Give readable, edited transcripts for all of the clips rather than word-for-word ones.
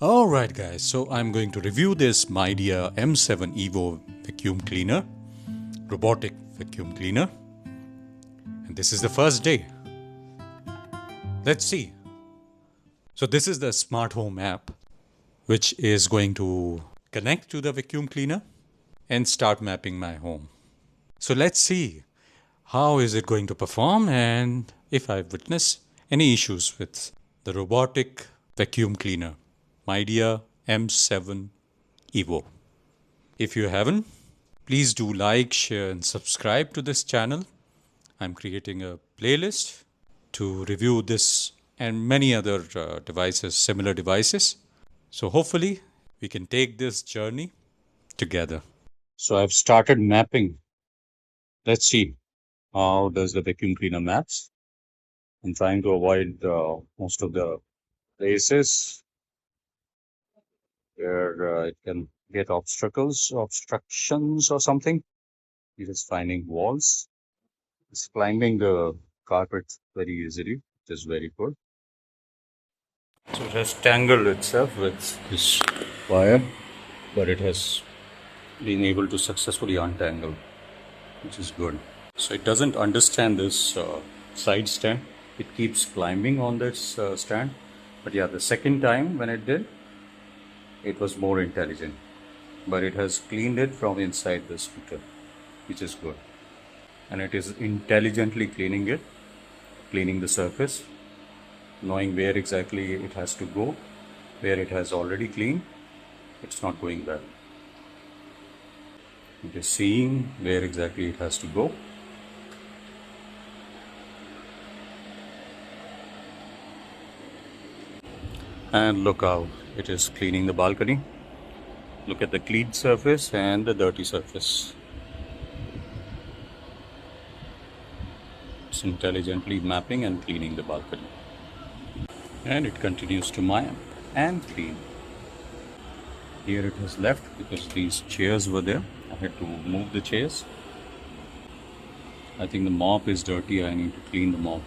Alright guys, so I'm going to review this Midea M7 Evo vacuum cleaner, robotic vacuum cleaner, and this is the first day. Let's see. So this is the smart home app which is going to connect to the vacuum cleaner and start mapping my home. So let's see how is it going to perform and if I witness any issues with the robotic vacuum cleaner Midea M7 Evo. If you haven't, please do like, share and subscribe to this channel. I'm creating a playlist to review this and many other devices, similar devices. So hopefully we can take this journey together. So I've started mapping. Let's see how does the vacuum cleaner maps. I'm trying to avoid most of the places where it can get obstructions or something. It is finding walls. It's climbing the carpet very easily, which is very good. So it has tangled itself with this wire, but it has been able to successfully untangle, which is good. So it doesn't understand this side stand. It keeps climbing on this stand. But yeah, the second time when it did, it was more intelligent. But it has cleaned it from inside the scooter, which is good. And it is intelligently cleaning it, cleaning the surface, knowing where exactly it has to go, where it has already cleaned, it's not going there. It is seeing where exactly it has to go. And look how it is cleaning the balcony. Look at the clean surface and the dirty surface. It's intelligently mapping and cleaning the balcony. And it continues to map and clean. Here it has left because these chairs were there. I had to move the chairs. I think the mop is dirty. I need to clean the mop.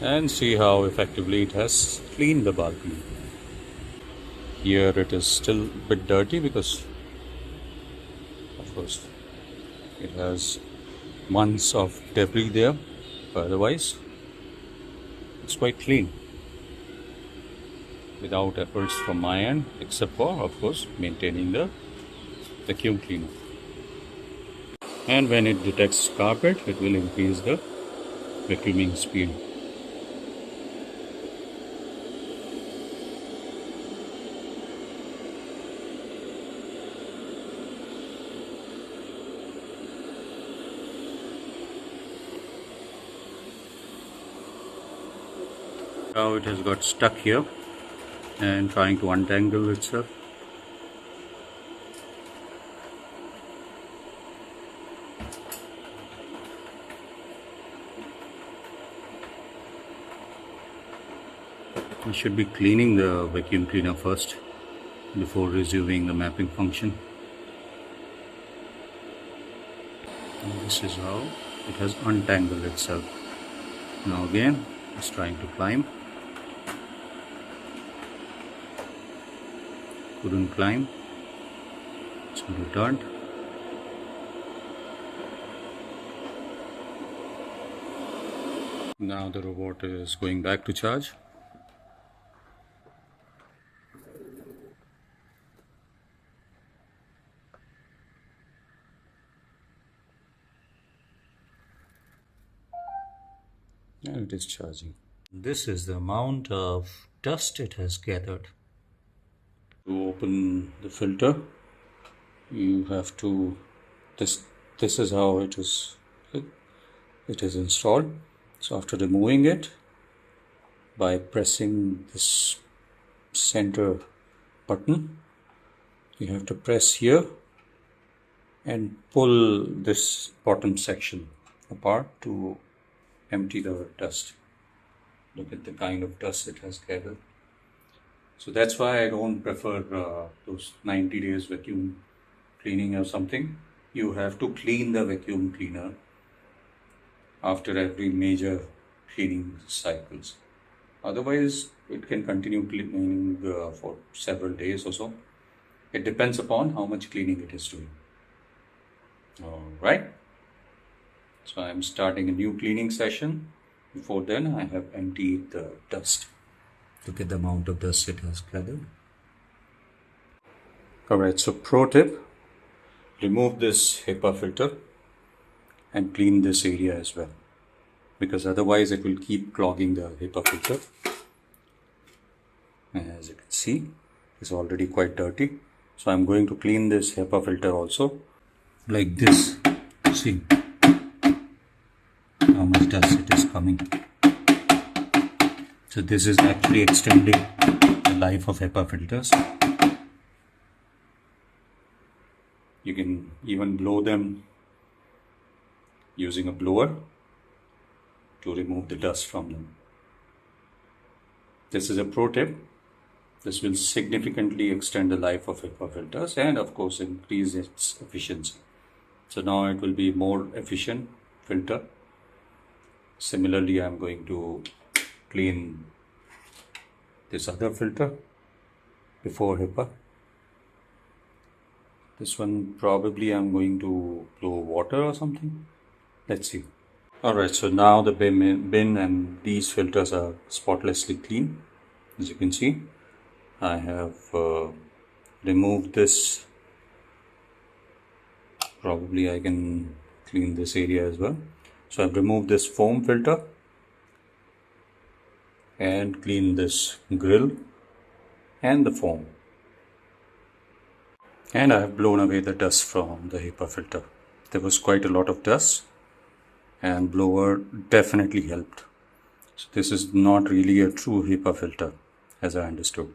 And see how effectively it has cleaned the balcony. Here it is still a bit dirty because, of course, it has months of debris there, but otherwise it's quite clean without efforts from my end, except for, of course, maintaining the vacuum cleaner. And when it detects carpet, it will increase the vacuuming speed. Now it has got stuck here and trying to untangle itself. We should be cleaning the vacuum cleaner first before resuming the mapping function. And this is how it has untangled itself. Now again, it's trying to climb. Couldn't climb, so returned. Now the robot is going back to charge. And it is charging. This is the amount of dust it has gathered. To open the filter, you have to this is how it is installed. So after removing it, by pressing this center button, you have to press here and pull this bottom section apart to empty the dust. Look at the kind of dust it has gathered. So that's why I don't prefer those 90 days vacuum cleaning or something. You have to clean the vacuum cleaner after every major cleaning cycles. Otherwise, it can continue cleaning for several days or so. It depends upon how much cleaning it is doing. All right. So I'm starting a new cleaning session. Before then, I have emptied the dust. Look at the amount of dust it has gathered. Alright, so pro tip, remove this HEPA filter and clean this area as well, because otherwise it will keep clogging the HEPA filter. As you can see, it's already quite dirty. So I'm going to clean this HEPA filter also, like this. See how much dust it is coming. So this is actually extending the life of HEPA filters. You can even blow them using a blower to remove the dust from them. This is a pro tip. This will significantly extend the life of HEPA filters and of course increase its efficiency. So now it will be more efficient filter. Similarly, I'm going to clean this other filter before HEPA. This one probably I'm going to blow water or something. Let's see. Alright, so now the bin and these filters are spotlessly clean. As you can see, I have removed this. Probably I can clean this area as well. So I've removed this foam filter and clean this grill and the foam. And I have blown away the dust from the HEPA filter. There was quite a lot of dust and blower definitely helped. So this is not really a true HEPA filter as I understood,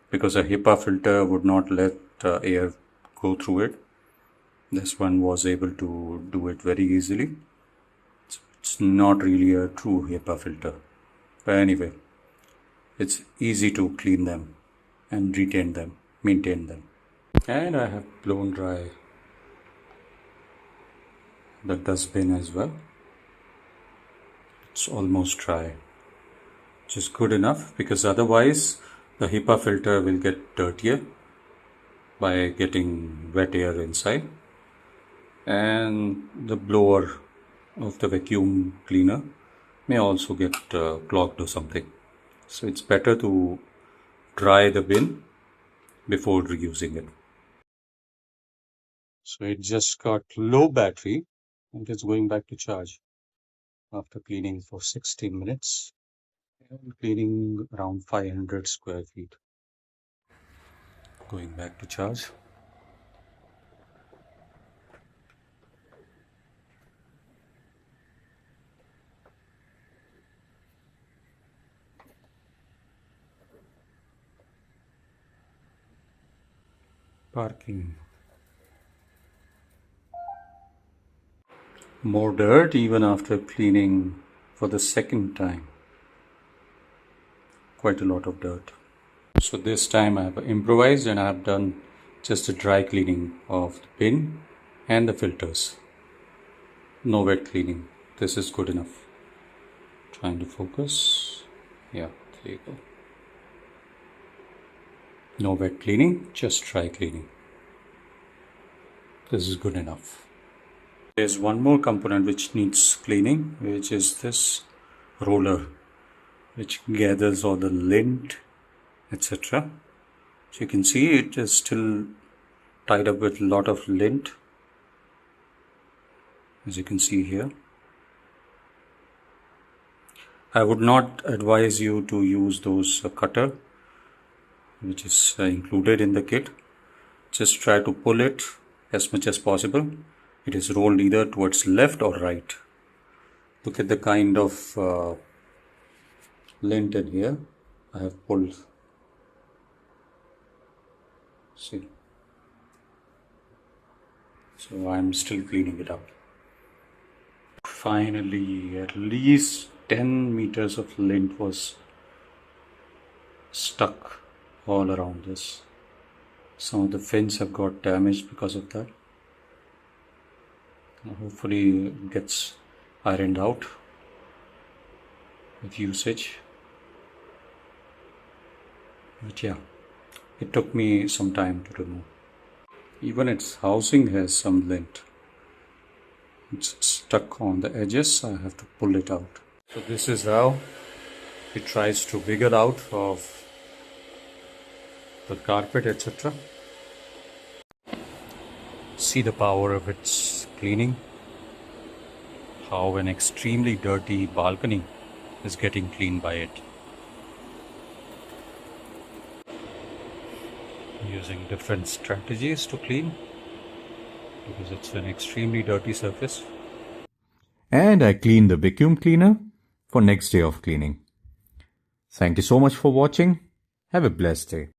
because a HEPA filter would not let air go through it. This one was able to do it very easily. It's not really a true HEPA filter. But anyway, it's easy to clean them and maintain them. And I have blown dry the dustbin as well. It's almost dry, which is good enough, because otherwise the HEPA filter will get dirtier by getting wet air inside, and the blower of the vacuum cleaner may also get clogged or something. So it's better to dry the bin before reusing it. So it just got low battery and it's going back to charge after cleaning for 16 minutes and cleaning around 500 square feet. Going back to charge. Parking. More dirt even after cleaning for the second time. Quite a lot of dirt. So this time I have improvised and I have done just a dry cleaning of the bin and the filters. No wet cleaning. This is good enough. Trying to focus. Yeah, there you go. No wet cleaning, just dry cleaning. This is good enough. There's one more component which needs cleaning, which is this roller, which gathers all the lint, etc. So you can see it is still tied up with a lot of lint, as you can see here. I would not advise you to use those cutter which is included in the kit. Just try to pull it as much as possible. It is rolled either towards left or right. Look at the kind of lint in here I have pulled. See. So I'm still cleaning it up. Finally, at least 10 meters of lint was stuck all around this. Some of the fins have got damaged because of that. Hopefully it gets ironed out with usage. But yeah, it took me some time to remove. Even its housing has some lint. It's stuck on the edges. I have to pull it out. So this is how it tries to wiggle out of the carpet, etc. See the power of its cleaning. How an extremely dirty balcony is getting cleaned by it. Using different strategies to clean because it's an extremely dirty surface. And I clean the vacuum cleaner for next day of cleaning. Thank you so much for watching. Have a blessed day.